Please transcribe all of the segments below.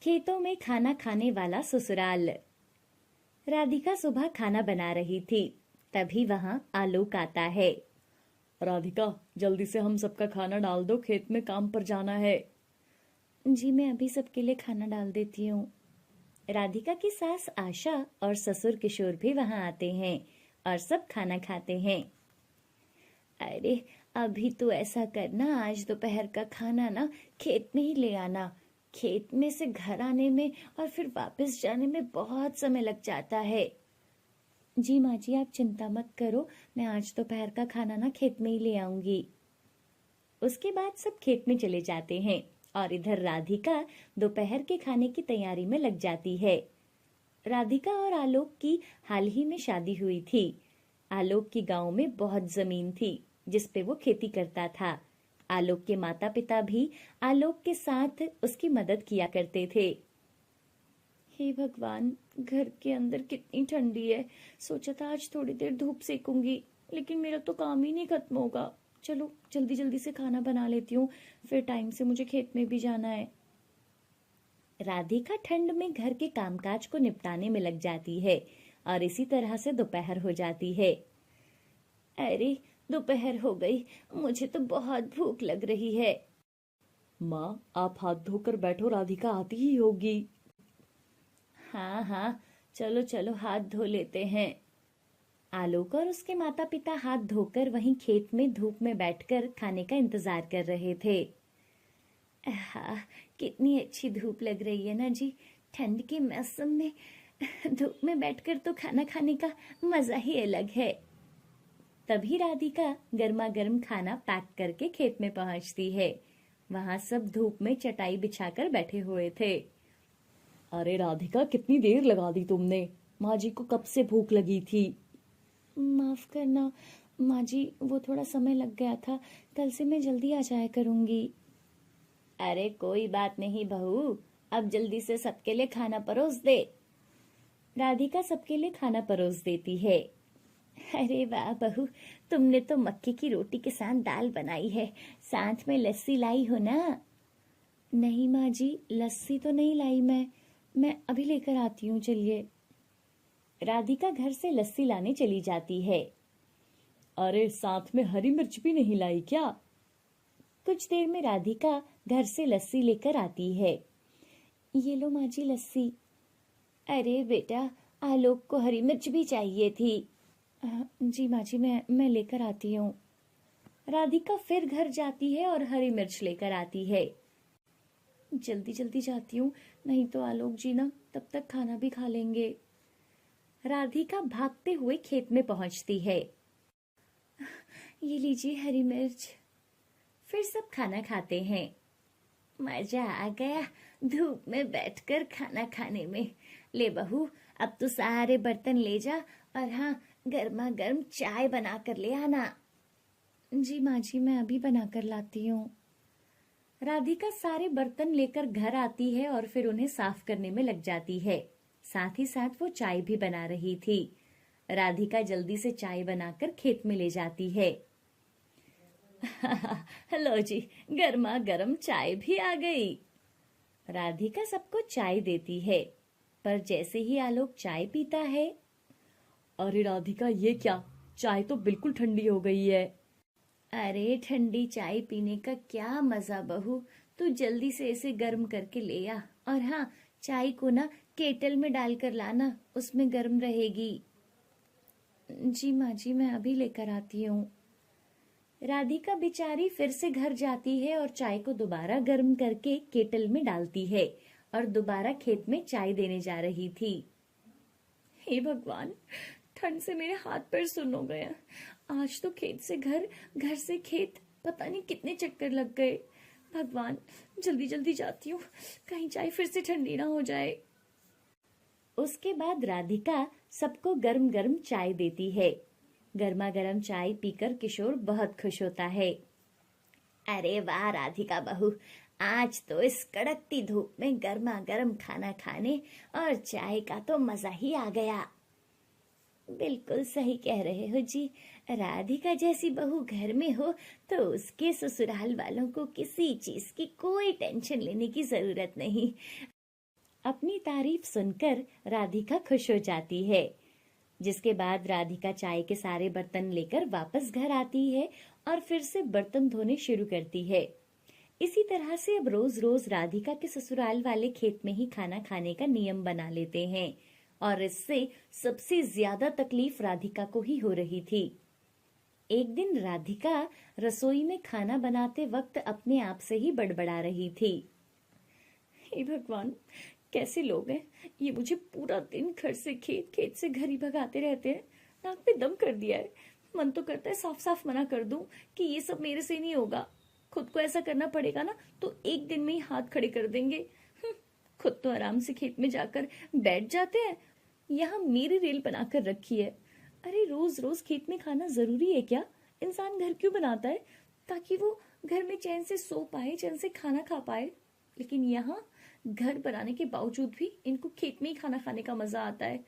खेतों में खाना खाने वाला ससुराल। राधिका सुबह खाना बना रही थी, तभी वहां आलोक आता है। राधिका, जल्दी से हम सबका खाना डाल दो, खेत में काम पर जाना है। जी मैं अभी सबके लिए खाना डाल देती हूँ। राधिका की सास आशा और ससुर किशोर भी वहां आते हैं और सब खाना खाते हैं। अरे अभी तो ऐसा करना, आज दोपहर का खाना ना खेत में ही ले आना। खेत में से घर आने में और फिर वापस जाने में बहुत समय लग जाता है। जी माँ जी, आप चिंता मत करो, मैं आज दोपहर का खाना ना खेत में ही ले आऊंगी। उसके बाद सब खेत में चले जाते हैं और इधर राधिका दोपहर के खाने की तैयारी में लग जाती है। राधिका और आलोक की हाल ही में शादी हुई थी। आलोक की गांव में बहुत जमीन थी जिस पे वो खेती करता था। आलोक के माता पिता भी आलोक के साथ उसकी मदद किया करते थे। हे भगवान, घर के अंदर कितनी ठंडी है। सोचा था आज थोड़ी देर धूप सेकूंगी, लेकिन मेरा तो काम ही नहीं खत्म होगा। चलो जल्दी जल्दी से खाना बना लेती हूँ, फिर टाइम से मुझे खेत में भी जाना है। राधिका ठंड में घर के कामकाज को निपटाने में लग जाती है और इसी तरह से दोपहर हो जाती है। अरे दोपहर हो गई, मुझे तो बहुत भूख लग रही है। माँ, आप हाथ धोकर बैठो, राधिका आती ही होगी। हाँ हाँ, चलो चलो हाथ धो लेते हैं। आलोक और उसके माता पिता हाथ धोकर वहीं खेत में धूप में बैठकर खाने का इंतजार कर रहे थे। हाँ, कितनी अच्छी धूप लग रही है ना जी। ठंड के मौसम में धूप में बैठकर तो खाना खाने का मजा ही अलग है। तभी राधिका गर्मा गर्म खाना पैक करके खेत में पहुंचती है। वहां सब धूप में चटाई बिछाकर बैठे हुए थे। अरे राधिका, कितनी देर लगा दी तुमने। माँ जी को कब से भूख लगी थी। माफ करना माँ जी, वो थोड़ा समय लग गया था। कल से मैं जल्दी आ जाया करूंगी। अरे कोई बात नहीं बहू, अब जल्दी से सबके लिए खाना परोस दे। राधिका सबके लिए खाना परोस देती है। अरे वाह बहू, तुमने तो मक्के की रोटी के साथ दाल बनाई है, साथ में लस्सी लाई हो ना? नहीं माँ जी, लस्सी तो नहीं लाई मैं अभी लेकर आती हूँ, चलिए। राधिका घर से लस्सी लाने चली जाती है। अरे साथ में हरी मिर्च भी नहीं लाई क्या? कुछ देर में राधिका घर से लस्सी लेकर आती है। ये लो माँ जी लस्सी। अरे बेटा, आलोक को हरी मिर्च भी चाहिए थी। जी माँ जी, मैं लेकर आती हूँ। राधिका फिर घर जाती है और हरी मिर्च लेकर आती है। जल्दी जल्दी जाती हूँ, नहीं तो आलोक जी ना तब तक खाना भी खा लेंगे। राधिका भागते हुए खेत में पहुंचती है। ये लीजिए हरी मिर्च। फिर सब खाना खाते हैं। मजा आ गया धूप में बैठकर खाना खाने में। ले बहू, अब तो सारे बर्तन ले जा और हाँ, गर्मा गर्म चाय बना कर ले आना। जी माँ जी, मैं अभी बना कर लाती हूँ। राधिका सारे बर्तन लेकर घर आती है और फिर उन्हें साफ करने में लग जाती है। साथ ही साथ वो चाय भी बना रही थी। राधिका जल्दी से चाय बनाकर खेत में ले जाती है। लो जी, गर्मा गर्म चाय भी आ गई। राधिका सबको चाय देती है, पर जैसे ही आलोक चाय पीता है। अरे राधिका, ये क्या, चाय तो बिल्कुल ठंडी हो गई है। अरे ठंडी चाय पीने का क्या मजा बहू, तू जल्दी से इसे गर्म करके ले आ। और हाँ, चाय को ना केटल में डालकर लाना, उसमें गर्म रहेगी। जी माँ जी, मैं अभी लेकर आती हूँ। राधिका बेचारी फिर से घर जाती है और चाय को दोबारा गर्म करके केटल में डालती है और दोबारा खेत में चाय देने जा रही थी। हे भगवान, ठंड से मेरे हाथ पैर सुन्न हो गए। आज तो खेत से घर, घर से खेत, पता नहीं कितने चक्कर लग गए। भगवान, जल्दी जल्दी जाती हूँ, कहीं चाय फिर से ठंडी ना हो जाए। उसके बाद राधिका सबको गर्म गर्म चाय देती है। गर्मा गर्म चाय पीकर किशोर बहुत खुश होता है। अरे वाह राधिका बहू, आज तो इस कड़कती धूप में गर्मा गर्म खाना खाने और चाय का तो मजा ही आ गया। बिल्कुल सही कह रहे हो जी। राधिका जैसी बहू घर में हो तो उसके ससुराल वालों को किसी चीज की कोई टेंशन लेने की जरूरत नहीं। अपनी तारीफ सुनकर राधिका खुश हो जाती है, जिसके बाद राधिका चाय के सारे बर्तन लेकर वापस घर आती है और फिर से बर्तन धोने शुरू करती है। इसी तरह से अब रोज रोज राधिका के ससुराल वाले खेत में ही खाना खाने का नियम बना लेते हैं और इससे सबसे ज्यादा तकलीफ राधिका को ही हो रही थी। एक दिन राधिका रसोई में खाना बनाते वक्त अपने आप से ही बड़बड़ा रही थी। हे भगवान, कैसे लोग हैं ये, मुझे पूरा दिन घर से खेत, खेत से घर ही भगाते रहते हैं। नाक पे दम कर दिया है। मन तो करता है साफ साफ मना कर दूं कि ये सब मेरे से नहीं होगा। खुद को ऐसा करना पड़ेगा ना तो एक दिन में ही हाथ खड़े कर देंगे। खुद तो आराम से खेत में जाकर बैठ जाते हैं, यहाँ मेरी रेल बनाकर रखी है। अरे रोज रोज खेत में खाना जरूरी है क्या? इंसान घर क्यों बनाता है? ताकि वो घर में चैन से सो पाए, चैन से खाना खा पाए। लेकिन यहाँ घर बनाने के बावजूद भी इनको खेत में ही खाना खाने का मजा आता है।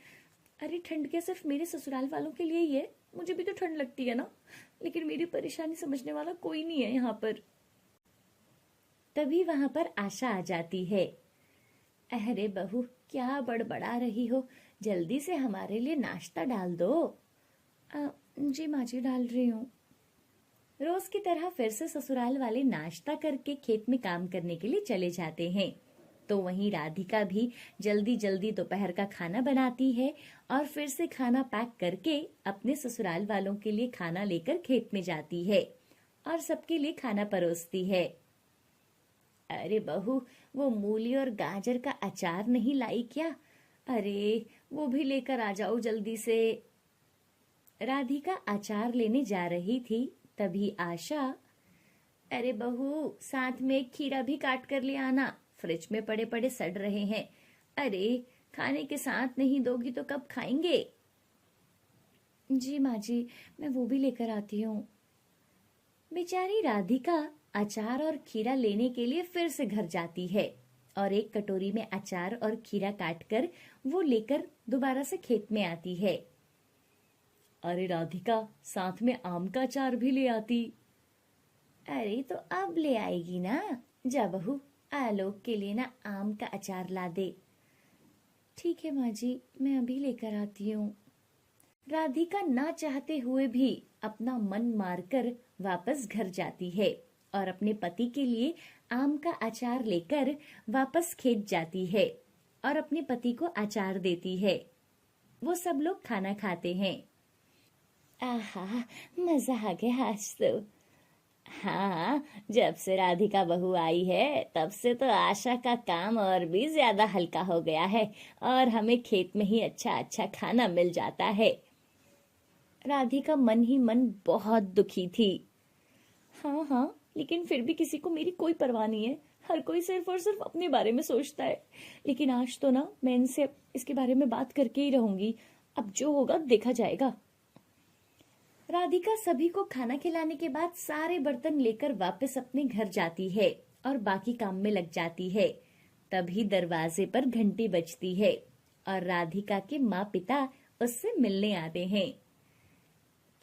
अरे ठंड क्या सिर्फ मेरे ससुराल वालों के लिए ही है? मुझे भी तो ठंड लगती है ना, लेकिन मेरी परेशानी समझने वाला कोई नहीं है यहाँ पर। तभी वहां पर आशा आ जाती है। अरे बहू, क्या बड़बड़ा रही हो? जल्दी से हमारे लिए नाश्ता डाल दो। जी माँ जी, डाल रही हूँ। रोज की तरह फिर से ससुराल वाले नाश्ता करके खेत में काम करने के लिए चले जाते हैं। तो वहीं राधिका भी जल्दी जल्दी दोपहर का खाना बनाती है और फिर से खाना पैक करके अपने ससुराल वालों के लिए खाना लेकर खेत में जाती है और सबके लिए खाना परोसती है। अरे बहू, वो मूली और गाजर का अचार नहीं लाई क्या? अरे वो भी लेकर आ जाओ जल्दी से। राधिका अचार लेने जा रही थी, तभी आशा, अरे बहू साथ में एक खीरा भी काट कर ले आना, फ्रिज में पड़े पड़े सड़ रहे हैं। अरे खाने के साथ नहीं दोगी तो कब खाएंगे? जी माँ जी, मैं वो भी लेकर आती हूँ। बेचारी राधिका अचार और खीरा लेने के लिए फिर से घर जाती है और एक कटोरी में अचार और खीरा काटकर वो लेकर दोबारा से खेत में आती है। अरे राधिका, साथ में आम का अचार भी ले आती। अरे तो अब ले आएगी ना। जा बहू, आलोक के लिए ना आम का अचार ला दे। ठीक है माँ जी, मैं अभी लेकर आती हूँ। राधिका ना चाहते हुए भी अपना मन मारकर वापस घर जाती है और अपने पति के लिए आम का अचार लेकर वापस खेत जाती है और अपने पति को अचार देती है। वो सब लोग खाना खाते हैं। आहा, मजा आ गया आज तो। हाँ, जब से राधिका बहू आई है तब से तो आशा का काम और भी ज्यादा हल्का हो गया है और हमें खेत में ही अच्छा अच्छा खाना मिल जाता है। राधिका मन ही मन बहुत दुखी थी। हाँ, लेकिन फिर भी किसी को मेरी कोई परवाह नहीं है। हर कोई सिर्फ और सिर्फ अपने बारे में सोचता है। लेकिन आज तो ना मैं इनसे इसके बारे में बात करके ही रहूंगी। अब जो होगा देखा जाएगा। राधिका सभी को खाना खिलाने के बाद सारे बर्तन लेकर वापस अपने घर जाती है और बाकी काम में लग जाती है। तभी दरवाजे पर घंटी बजती है और राधिका के माँ पिता उससे मिलने आते हैं।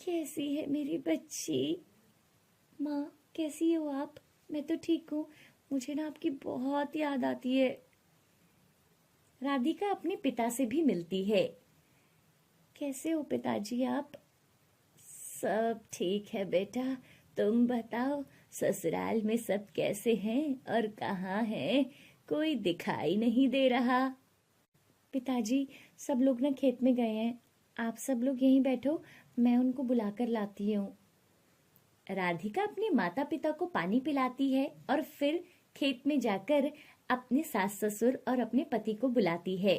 कैसी है मेरी बच्ची? माँ, कैसी हो आप? मैं तो ठीक हूँ, मुझे ना आपकी बहुत याद आती है। राधिका अपने पिता से भी मिलती है। कैसे हो पिताजी आप? सब ठीक है बेटा, तुम बताओ ससुराल में सब कैसे हैं और कहाँ हैं? कोई दिखाई नहीं दे रहा। पिताजी, सब लोग ना खेत में गए हैं। आप सब लोग यहीं बैठो, मैं उनको बुलाकर लाती हूँ। राधिका अपने माता पिता को पानी पिलाती है और फिर खेत में जाकर अपने सास ससुर और अपने पति को बुलाती है।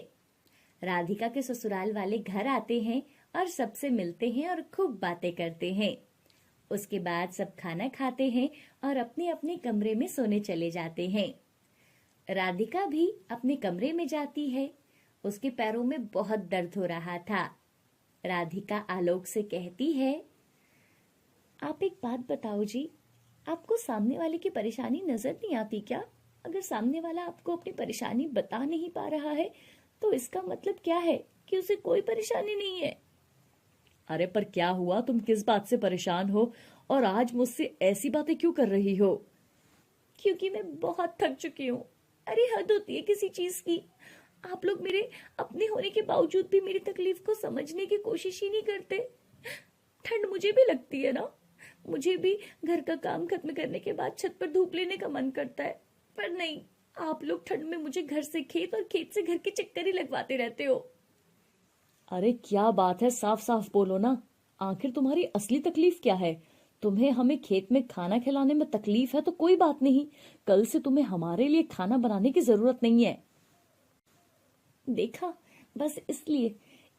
राधिका के ससुराल वाले घर आते हैं और सबसे मिलते हैं और खूब बातें करते हैं। उसके बाद सब खाना खाते हैं और अपने अपने कमरे में सोने चले जाते हैं। राधिका भी अपने कमरे में जाती है। उसके पैरों में बहुत दर्द हो रहा था। राधिका आलोक से कहती है, आप एक बात बताओ जी, आपको सामने वाले की परेशानी नजर नहीं आती क्या? अगर सामने वाला आपको अपनी परेशानी बता नहीं पा रहा है तो इसका मतलब क्या है कि उसे कोई परेशानी नहीं है। अरे पर क्या हुआ? तुम किस बात से परेशान हो और आज मुझसे ऐसी बातें क्यों कर रही हो? क्योंकि मैं बहुत थक चुकी हूँ। अरे हद होती है किसी चीज की। आप लोग मेरे अपने होने के बावजूद भी मेरी तकलीफ को समझने की कोशिश ही नहीं करते। ठंड मुझे भी लगती है ना, मुझे भी घर का काम खत्म करने के बाद छत पर धूप लेने का मन करता है, पर नहीं, आप लोग ठंड में मुझे घर से खेत और खेत से घर के चक्कर ही लगवाते रहते हो। अरे क्या बात है, साफ साफ बोलो ना। आखिर तुम्हारी असली तकलीफ क्या है? तुम्हें हमें खेत में खाना खिलाने में तकलीफ है तो कोई बात नहीं, कल से तुम्हें हमारे लिए खाना बनाने की जरूरत नहीं है। देखा, बस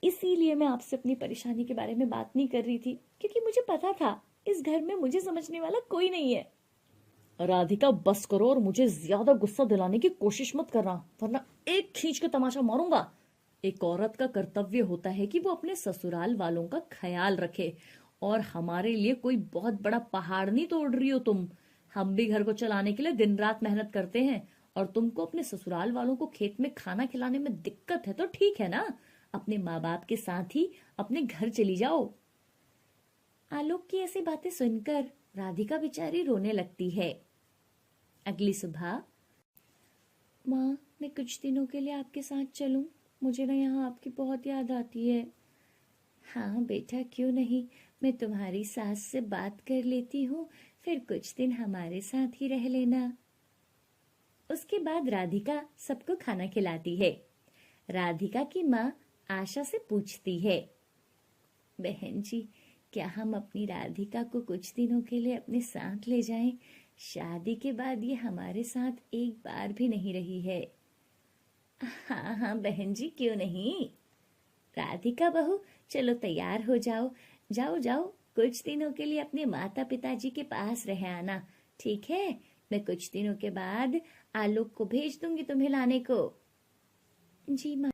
इसीलिए मैं आपसे अपनी परेशानी के बारे में बात नहीं कर रही थी, क्योंकि मुझे पता था इस घर में मुझे समझने वाला कोई नहीं है। राधिका बस करो और मुझे ज्यादा गुस्सा दिलाने की कोशिश मत करना, वरना एक खींच के तमाचा मारूंगा। एक औरत का कर्तव्य होता है कि वो अपने ससुराल वालों का ख्याल रखे, और हमारे लिए कोई बहुत बड़ा पहाड़ नहीं तोड़ रही हो तुम। हम भी घर को चलाने के लिए दिन रात मेहनत करते हैं, और तुमको अपने ससुराल वालों को खेत में खाना खिलाने में दिक्कत है तो ठीक है ना, अपने माँ बाप के साथ ही अपने घर चली जाओ। आलोक की ऐसी बातें सुनकर राधिका बेचारी रोने लगती है। अगली सुबह, माँ मैं कुछ दिनों के लिए आपके साथ चलूं, मुझे ना यहाँ आपकी बहुत याद आती है। हाँ बेटा, क्यों नहीं, मैं तुम्हारी सास से बात कर लेती हूँ, फिर कुछ दिन हमारे साथ ही रह लेना। उसके बाद राधिका सबको खाना खिलाती है। राधिका की माँ आशा से पूछती है, बहन जी, क्या हम अपनी राधिका को कुछ दिनों के लिए अपने साथ ले जाएं? शादी के बाद ये हमारे साथ एक बार भी नहीं रही है। हाँ हाँ बहन जी, क्यों नहीं। राधिका बहू, चलो तैयार हो जाओ, जाओ जाओ, कुछ दिनों के लिए अपने माता पिताजी के पास रह आना, ठीक है? मैं कुछ दिनों के बाद आलोक को भेज दूंगी तुम्हें लाने को। जी माँ।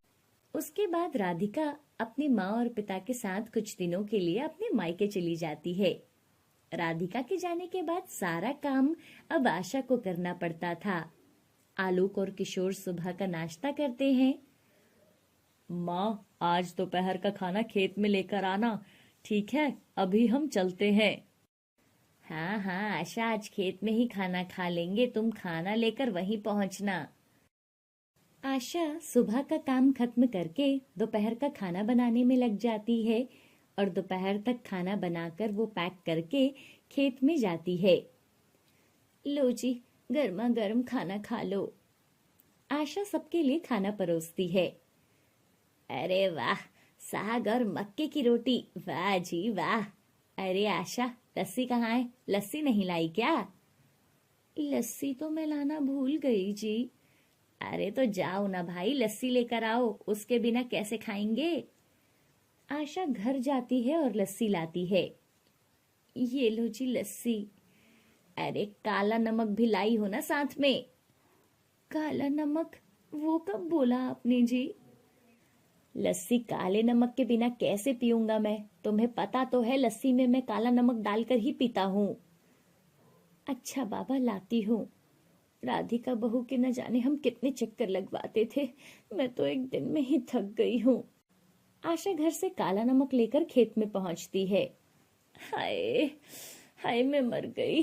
उसके बाद राधिका अपनी माँ और पिता के साथ कुछ दिनों के लिए अपने मायके चली जाती है। राधिका के जाने के बाद सारा काम अब आशा को करना पड़ता था। आलोक और किशोर सुबह का नाश्ता करते हैं। माँ, आज दोपहर का खाना खेत में लेकर आना, ठीक है? अभी हम चलते हैं। हाँ हाँ आशा, आज खेत में ही खाना खा लेंगे, तुम खाना लेकर वहीं पहुंचना। आशा सुबह का काम खत्म करके दोपहर का खाना बनाने में लग जाती है, और दोपहर तक खाना बनाकर वो पैक करके खेत में जाती है। लो जी, गर्मा गर्म खाना खा लो। आशा सबके लिए खाना परोसती है। अरे वाह, साग और मक्के की रोटी, वाह जी वाह। अरे आशा, लस्सी कहाँ है? लस्सी नहीं लाई क्या? लस्सी तो मैं लाना भूल गई जी। अरे तो जाओ ना भाई, लस्सी लेकर आओ, उसके बिना कैसे खाएंगे। आशा घर जाती है और लस्सी लाती है। ये लो जी लस्सी। अरे काला नमक भी लाई हो ना साथ में। काला नमक? वो कब बोला आपने जी? लस्सी काले नमक के बिना कैसे पीऊंगा मैं? तुम्हें पता तो है लस्सी में मैं काला नमक डालकर ही पीता हूँ। अच्छा बाबा, लाती हूँ। राधिका बहू के न जाने हम कितने चक्कर लगवाते थे, मैं तो एक दिन में ही थक गई हूँ। आशा घर से काला नमक लेकर खेत में पहुंचती है। हाय हाय, मैं मर गई।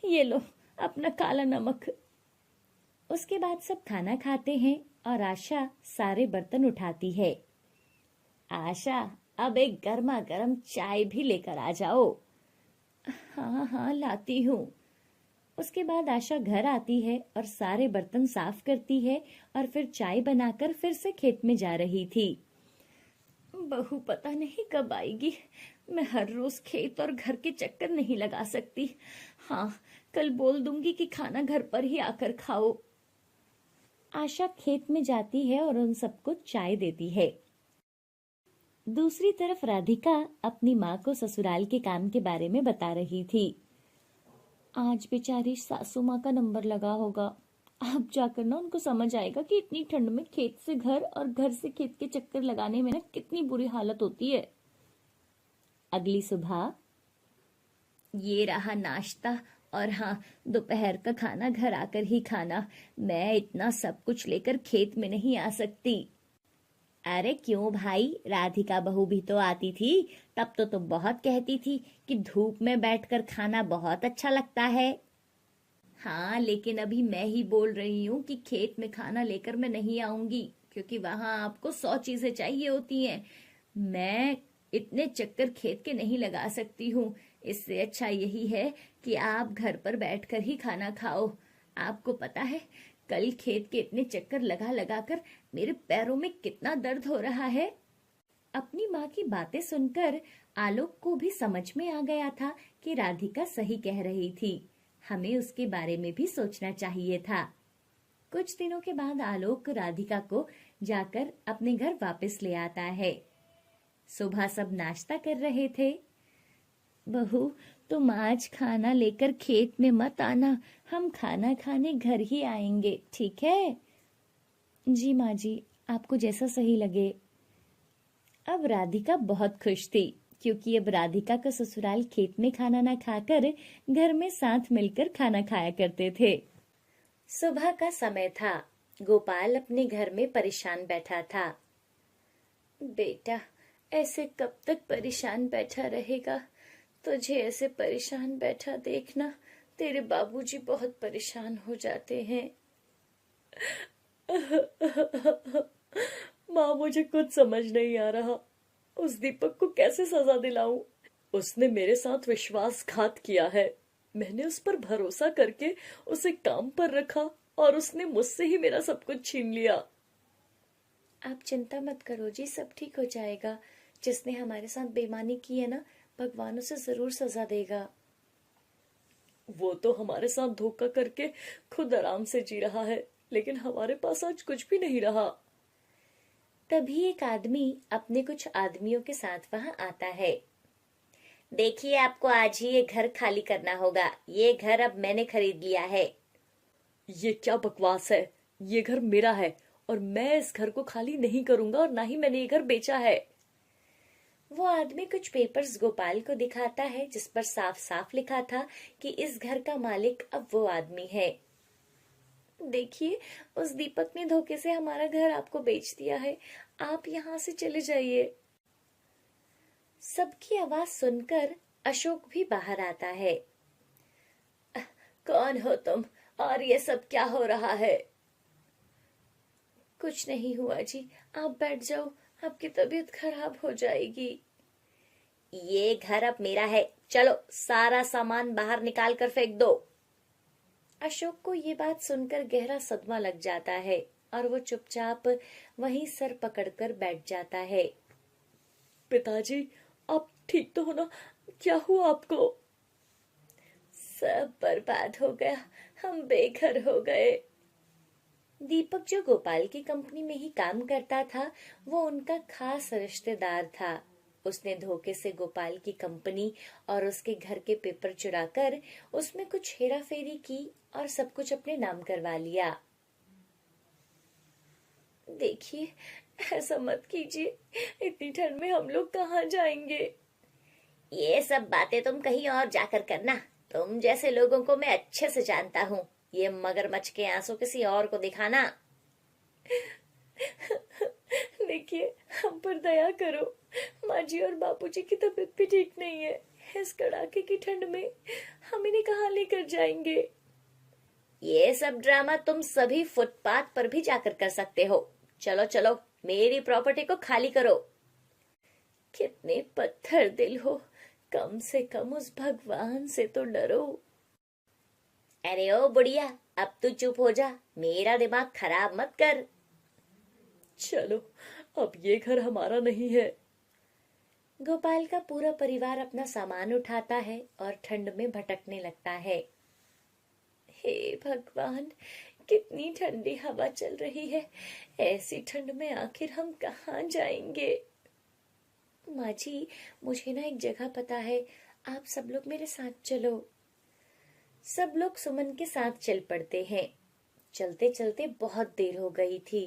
ये लो अपना काला नमक। उसके बाद सब खाना खाते हैं और आशा सारे बर्तन उठाती है। आशा, अब एक गर्मा गर्म चाय भी लेकर आ जाओ। हाँ हाँ लाती हूँ। उसके बाद आशा घर आती है और सारे बर्तन साफ करती है, और फिर चाय बनाकर फिर से खेत में जा रही थी। बहू पता नहीं कब आएगी, मैं हर रोज खेत और घर के चक्कर नहीं लगा सकती। हाँ, कल बोल दूंगी कि खाना घर पर ही आकर खाओ। आशा खेत में जाती है और उन सबको चाय देती है। दूसरी तरफ राधिका अपनी माँ को ससुराल के काम के बारे में बता रही थी। आज बेचारी सासू माँ का नंबर लगा होगा, अब जाकर ना उनको समझ आएगा कि इतनी ठंड में खेत से घर और घर से खेत के चक्कर लगाने में ना कितनी बुरी हालत होती है। अगली सुबह, ये रहा नाश्ता, और हाँ, दोपहर का खाना घर आकर ही खाना, मैं इतना सब कुछ लेकर खेत में नहीं आ सकती। अरे क्यों भाई, राधिका बहू भी तो आती थी, तब तो तुम बहुत कहती थी कि धूप में बैठकर खाना बहुत अच्छा लगता है। हाँ, लेकिन अभी मैं ही बोल रही हूँ कि खेत में खाना लेकर मैं नहीं आऊंगी, क्योंकि वहां आपको 100 चीजें चाहिए होती हैं। मैं इतने चक्कर खेत के नहीं लगा सकती हूँ। इससे अच्छा यही है कि आप घर पर बैठकर ही खाना खाओ। आपको पता है, कल खेत के इतने चक्कर लगा लगा कर मेरे पैरों में कितना दर्द हो रहा है। अपनी माँ की बातें सुनकर आलोक को भी समझ में आ गया था कि राधिका सही कह रही थी। हमें उसके बारे में भी सोचना चाहिए था। कुछ दिनों के बाद आलोक राधिका को जाकर अपने घर वापस ले आता है। सुबह सब नाश्ता कर रहे थे। बहू, तुम आज खाना लेकर खेत में मत आना, हम खाना खाने घर ही आएंगे, ठीक है? जी माँ जी, आपको जैसा सही लगे। अब राधिका बहुत खुश थी, क्योंकि अब राधिका का ससुराल खेत में खाना ना खाकर घर में साथ मिलकर खाना खाया करते थे। सुबह का समय था। गोपाल अपने घर में परेशान बैठा था। बेटा, ऐसे कब तक परेशान बैठा रहेगा? तुझे ऐसे परेशान बैठा देखना तेरे बाबूजी बहुत परेशान हो जाते हैं। माँ, मुझे कुछ समझ नहीं आ रहा। उस दीपक को कैसे सजा दिलाऊं? उसने मेरे साथ विश्वासघात किया है। मैंने उस पर भरोसा करके उसे काम पर रखा और उसने मुझसे ही मेरा सब कुछ छीन लिया। आप चिंता मत करो जी, सब ठीक हो जाएगा। जिसने हमारे साथ बेईमानी की है ना, भगवान उसे जरूर सजा देगा। वो तो हमारे साथ धोखा करके खुद आराम से जी रहा है, लेकिन हमारे पास आज कुछ भी नहीं रहा। तभी एक आदमी अपने कुछ आदमियों के साथ वहां आता है। देखिए, आपको आज ही ये घर खाली करना होगा। ये घर अब मैंने खरीद लिया है। ये क्या बकवास है? ये घर मेरा है और मैं इस घर को खाली नहीं करूंगा, और ना ही मैंने ये घर बेचा है। वो आदमी कुछ पेपर्स गोपाल को दिखाता है, जिस पर साफ साफ लिखा था कि इस घर का मालिक अब वो आदमी है। देखिए, उस दीपक ने धोखे से हमारा घर आपको बेच दिया है। आप यहाँ से चले जाइए। सबकी आवाज सुनकर अशोक भी बाहर आता है। कौन हो तुम, और ये सब क्या हो रहा है? कुछ नहीं हुआ जी, आप बैठ जाओ, आपकी तबीयत खराब हो जाएगी। ये घर अब मेरा है, चलो सारा सामान बाहर निकाल कर फेंक दो। अशोक को ये बात सुनकर गहरा सदमा लग जाता है और वो चुपचाप वहीं सर पकड़कर बैठ जाता है। पिताजी, आप ठीक तो हो ना? क्या हुआ आपको? सब बर्बाद हो गया, हम बेघर हो गए। दीपक जो गोपाल की कंपनी में ही काम करता था, वो उनका खास रिश्तेदार था। उसने धोखे से गोपाल की कंपनी और उसके घर के पेपर चुराकर उसमें कुछ हेरा फेरी की और सब कुछ अपने नाम करवा लिया। देखिए, ऐसा मत कीजिए, इतनी ठंड में हम लोग कहाँ जाएंगे? ये सब बातें तुम कहीं और जाकर करना। तुम जैसे लोगों को मैं अच्छे से जानता हूँ। ये मगरमच्छ के आंसू किसी और को दिखाना। देखिए, हम पर दया करो। माँ जी और बापूजी की तबीयत भी ठीक नहीं है। इस कड़ाके की ठंड में हम इन्हें कहाँ लेकर जाएंगे? ये सब ड्रामा तुम सभी फुटपाथ पर भी जाकर कर सकते हो। चलो चलो, मेरी प्रॉपर्टी को खाली करो। कितने पत्थर दिल हो, कम से कम उस भगवान से तो डरो। अरे ओ बुढ़िया, अब तू चुप हो जा, मेरा दिमाग खराब मत कर। चलो, अब ये घर हमारा नहीं है। गोपाल का पूरा परिवार अपना सामान उठाता है और ठंड में भटकने लगता है। हे भगवान, कितनी ठंडी हवा चल रही है। ऐसी ठंड में आखिर हम कहाँ जाएंगे? माँ जी, मुझे ना एक जगह पता है, आप सब लोग मेरे साथ चलो। सब लोग सुमन के साथ चल पड़ते हैं। चलते चलते बहुत देर हो गई थी।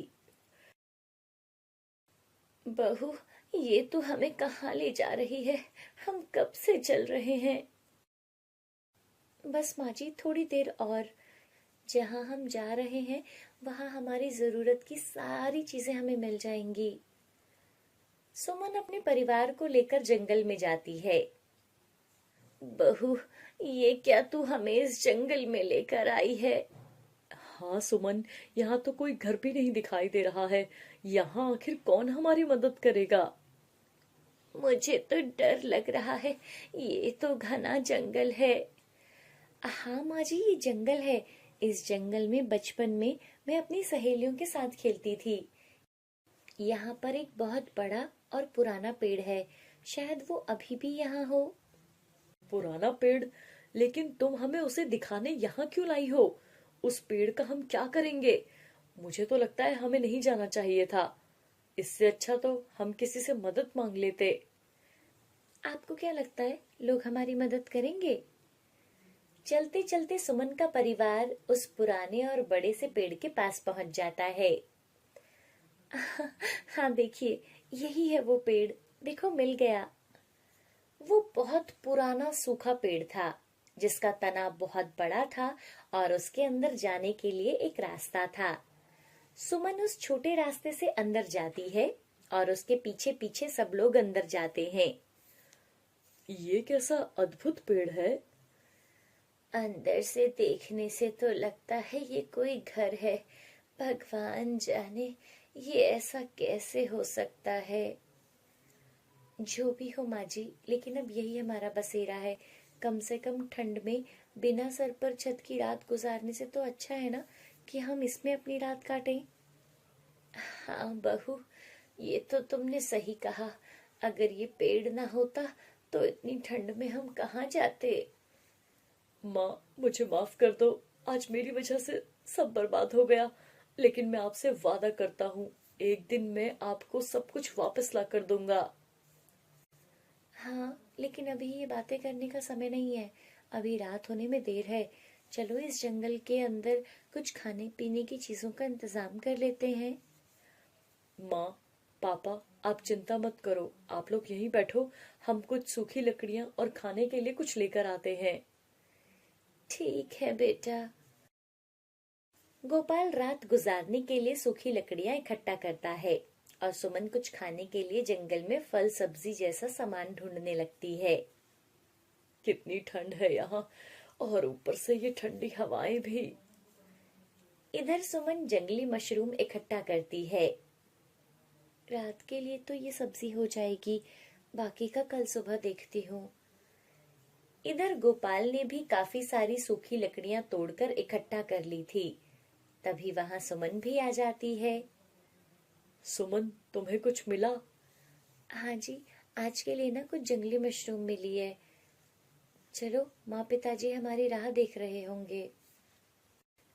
बहू, ये तो हमें कहाँ ले जा रही है? हम कब से चल रहे हैं? बस माँ जी, थोड़ी देर और। जहाँ हम जा रहे हैं वहां हमारी जरूरत की सारी चीजें हमें मिल जाएंगी। सुमन अपने परिवार को लेकर जंगल में जाती है। बहू, ये क्या तू हमें इस जंगल में लेकर आई है? हाँ सुमन, यहाँ तो कोई घर भी नहीं दिखाई दे रहा है। यहाँ आखिर कौन हमारी मदद करेगा? मुझे तो डर लग रहा है, ये तो घना जंगल है। हाँ माँ जी, ये जंगल है। इस जंगल में बचपन में मैं अपनी सहेलियों के साथ खेलती थी। यहाँ पर एक बहुत बड़ा और पुराना पेड़ है, शायद वो अभी भी यहाँ हो। पुराना पेड़? लेकिन तुम हमें उसे दिखाने यहाँ क्यों लाई हो? उस पेड़ का हम क्या करेंगे? मुझे तो लगता है हमें नहीं जाना चाहिए था। इससे अच्छा तो हम किसी से मदद मांग लेते। आपको क्या लगता है, लोग हमारी मदद करेंगे? चलते चलते सुमन का परिवार उस पुराने और बड़े से पेड़ के पास पहुंच जाता है। हाँ देखिए, यही है वो पेड़। देखो, मिल गया। वो बहुत पुराना सूखा पेड़ था, जिसका तना बहुत बड़ा था और उसके अंदर जाने के लिए एक रास्ता था। सुमन उस छोटे रास्ते से अंदर जाती है और उसके पीछे पीछे सब लोग अंदर जाते हैं। ये कैसा अद्भुत पेड़ है! अंदर से देखने से तो लगता है ये कोई घर है। भगवान जाने ये ऐसा कैसे हो सकता है। जो भी हो माँ जी, लेकिन अब यही हमारा बसेरा है। कम से कम ठंड में बिना सर पर छत की रात गुजारने से तो अच्छा है ना कि हम इसमें अपनी रात काटें। हाँ बहू, ये तो तुमने सही कहा। अगर ये पेड़ ना होता तो इतनी ठंड में हम कहाँ जाते। माँ, मुझे माफ कर दो। आज मेरी वजह से सब बर्बाद हो गया। लेकिन मैं आपसे वादा करता हूँ, एक दिन मैं आपको सब कुछ वापस ला कर दूंगा। हाँ, लेकिन अभी ये बातें करने का समय नहीं है। अभी रात होने में देर है। चलो इस जंगल के अंदर कुछ खाने पीने की चीजों का इंतजाम कर लेते हैं। माँ, पापा, आप चिंता मत करो। आप लोग यहीं बैठो। हम कुछ सूखी लकड़ियाँ और खाने के लिए कुछ लेकर आते हैं। ठीक है बेटा। गोपाल रात गुजारने के लिए सूखी लकड़ियां इकट्ठा करता है और सुमन कुछ खाने के लिए जंगल में फल सब्जी जैसा सामान ढूंढने लगती है। कितनी ठंड है यहाँ, और ऊपर से ये ठंडी हवाएं भी। इधर सुमन जंगली मशरूम इकट्ठा करती है। रात के लिए तो ये सब्जी हो जाएगी, बाकी का कल सुबह देखती हूँ। इधर गोपाल ने भी काफी सारी सूखी लकड़ियां तोड़कर इकट्ठा कर ली थी। तभी वहां सुमन भी आ जाती है। सुमन, तुम्हें कुछ मिला? हाँ जी, आज के लिए ना कुछ जंगली मशरूम मिली है। चलो, माँ पिताजी हमारी राह देख रहे होंगे।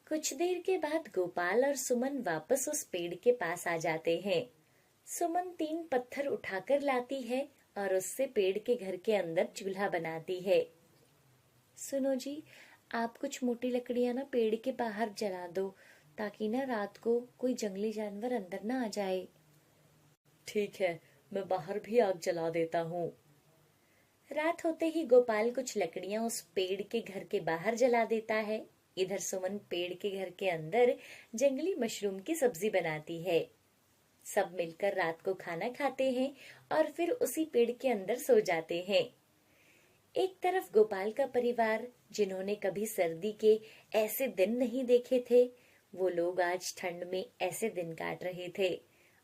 कुछ देर के बाद गोपाल और सुमन वापस उस पेड़ के पास आ जाते हैं। सुमन 3 पत्थर उठाकर लाती है और उससे पेड़ के घर के अंदर चूल्हा बनाती है। सुनो जी, आप कुछ मोटी लकड़ियां ना पेड़ के बाहर जला दो, ताकि ना रात को कोई जंगली जानवर अंदर ना आ जाए। ठीक है, मैं बाहर भी आग जला देता हूँ। रात होते ही गोपाल कुछ लकड़ियां उस पेड़ के घर के बाहर जला देता है। इधर सुमन पेड़ के घर के अंदर जंगली मशरूम की सब्जी बनाती है। सब मिलकर रात को खाना खाते हैं और फिर उसी पेड़ के अंदर सो जाते हैं। एक तरफ गोपाल का परिवार, जिन्होंने कभी सर्दी के ऐसे दिन नहीं देखे थे, वो लोग आज ठंड में ऐसे दिन काट रहे थे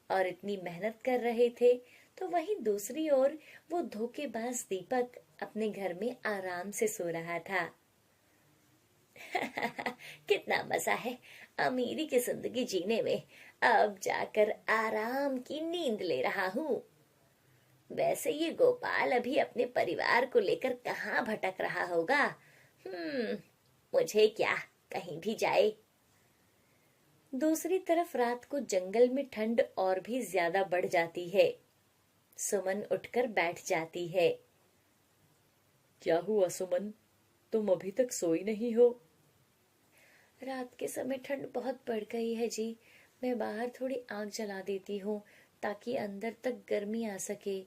और इतनी मेहनत कर रहे थे। तो वहीं दूसरी ओर वो धोखेबाज दीपक अपने घर में आराम से सो रहा था। कितना मजा है अमीरी की जिंदगी जीने में। अब जाकर आराम की नींद ले रहा हूँ। वैसे ये गोपाल अभी अपने परिवार को लेकर कहाँ भटक रहा होगा। मुझे क्या, कहीं भी जाए। दूसरी तरफ रात को जंगल में ठंड और भी ज्यादा बढ़ जाती है। सुमन उठकर बैठ जाती है। क्या हुआ सुमन, तुम अभी तक सोई नहीं हो? रात के समय ठंड बहुत बढ़ गई है जी। मैं बाहर थोड़ी आग जला देती हूँ, ताकि अंदर तक गर्मी आ सके।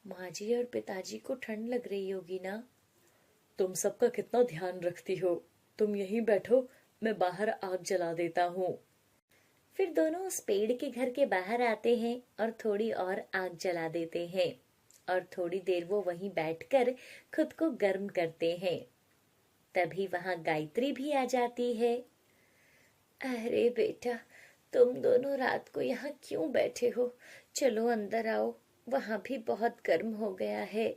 माँ जी और पिताजी को ठंड लग रही होगी ना। तुम सबका कितना ध्यान रखती हो। तुम यहीं बैठो, मैं बाहर आग जला देता हूँ। फिर दोनों उस पेड़ के घर के बाहर आते हैं और थोड़ी और आग जला देते हैं। और थोड़ी देर वो वहीं बैठकर खुद को गर्म करते हैं। तभी वहां गायत्री भी आ जाती है। अरे बेटा, तुम दोनों रात को यहाँ क्यों बैठे हो? चलो अंदर आओ, वहां भी बहुत गर्म हो गया है।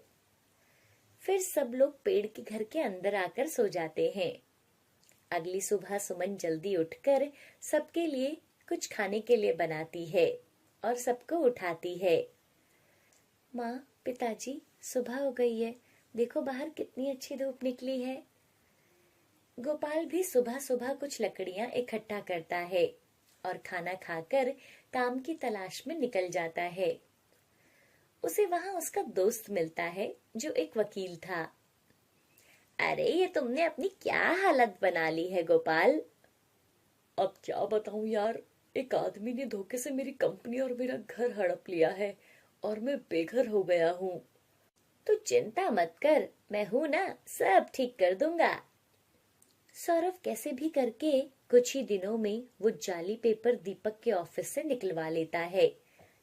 फिर सब लोग पेड़ के घर के अंदर आकर सो जाते हैं। अगली सुबह सुमन जल्दी उठकर सबके लिए कुछ खाने के लिए बनाती है और सबको उठाती है। माँ, पिताजी, सुबह हो गई है, देखो बाहर कितनी अच्छी धूप निकली है। गोपाल भी सुबह सुबह कुछ लकड़ियां इकट्ठा करता है और खाना खाकर काम की तलाश में निकल जाता है। उसे वहां उसका दोस्त मिलता है जो एक वकील था। अरे, ये तुमने अपनी क्या हालत बना ली है गोपाल? अब क्या बताऊं यार, एक आदमी ने धोखे से मेरी कंपनी और मेरा घर हड़प लिया है और मैं बेघर हो गया हूँ। तू चिंता मत कर, मैं हूं ना, सब ठीक कर दूंगा। सौरभ कैसे भी करके कुछ ही दिनों में वो जाली पेपर दीपक के ऑफिस से निकलवा लेता है,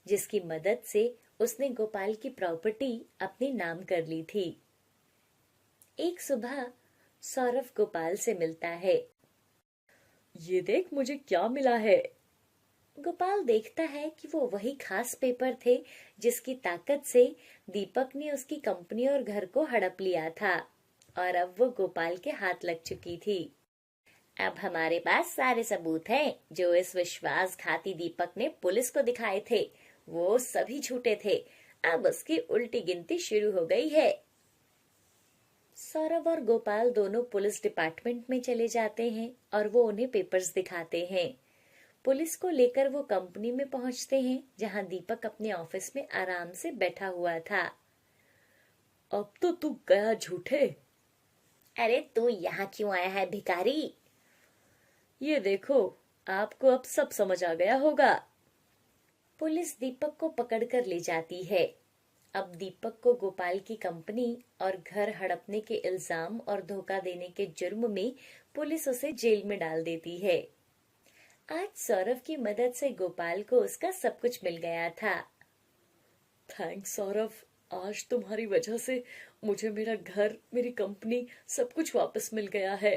जिसकी मदद से उसने गोपाल की प्रॉपर्टी अपने नाम कर ली थी। एक सुबह सौरभ गोपाल से मिलता है। ये देख मुझे क्या मिला है। गोपाल देखता है कि वो वही खास पेपर थे जिसकी ताकत से दीपक ने उसकी कंपनी और घर को हड़प लिया था और अब वो गोपाल के हाथ लग चुकी थी। अब हमारे पास सारे सबूत हैं जो इस विश्वासघाती दीपक ने पुलिस को दिखाए थे, वो सभी झूठे थे। अब उसकी उल्टी गिनती शुरू हो गई है। सौरभ और गोपाल दोनों पुलिस डिपार्टमेंट में चले जाते हैं और वो उन्हें पेपर्स दिखाते हैं। पुलिस को लेकर वो कंपनी में पहुंचते हैं जहां दीपक अपने ऑफिस में आराम से बैठा हुआ था। अब तो तू गया झूठे। अरे, तू यहाँ क्यों आया है भिखारी? ये देखो, आपको अब सब समझ आ गया होगा। पुलिस दीपक को पकड़कर ले जाती है। अब दीपक को गोपाल की कंपनी और घर हड़पने के इल्जाम और धोखा देने के जुर्म में पुलिस उसे जेल में डाल देती है। आज सौरभ की मदद से गोपाल को उसका सब कुछ मिल गया था। थैंक्स सौरभ, आज तुम्हारी वजह से मुझे मेरा घर, मेरी कंपनी, सब कुछ वापस मिल गया है।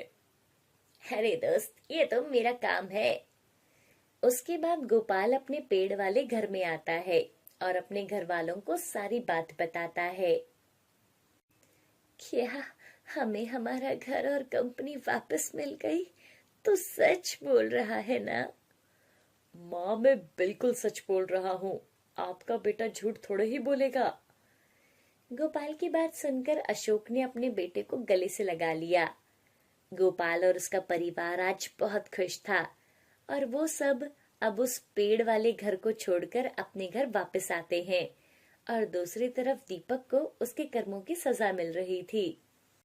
अरे दोस्त, ये तो मेरा काम है। उसके बाद गोपाल अपने पेड़ वाले घर में आता है और अपने घर वालों को सारी बात बताता है। क्या हमें हमारा घर और कंपनी वापस मिल गई? तू सच बोल रहा है ना? माँ, मैं बिल्कुल सच बोल रहा हूँ, आपका बेटा झूठ थोड़े ही बोलेगा। गोपाल की बात सुनकर अशोक ने अपने बेटे को गले से लगा लिया। गोपाल और उसका परिवार आज बहुत खुश था और वो सब अब उस पेड़ वाले घर को छोड़कर अपने घर वापस आते हैं और दूसरी तरफ दीपक को उसके कर्मों की सजा मिल रही थी।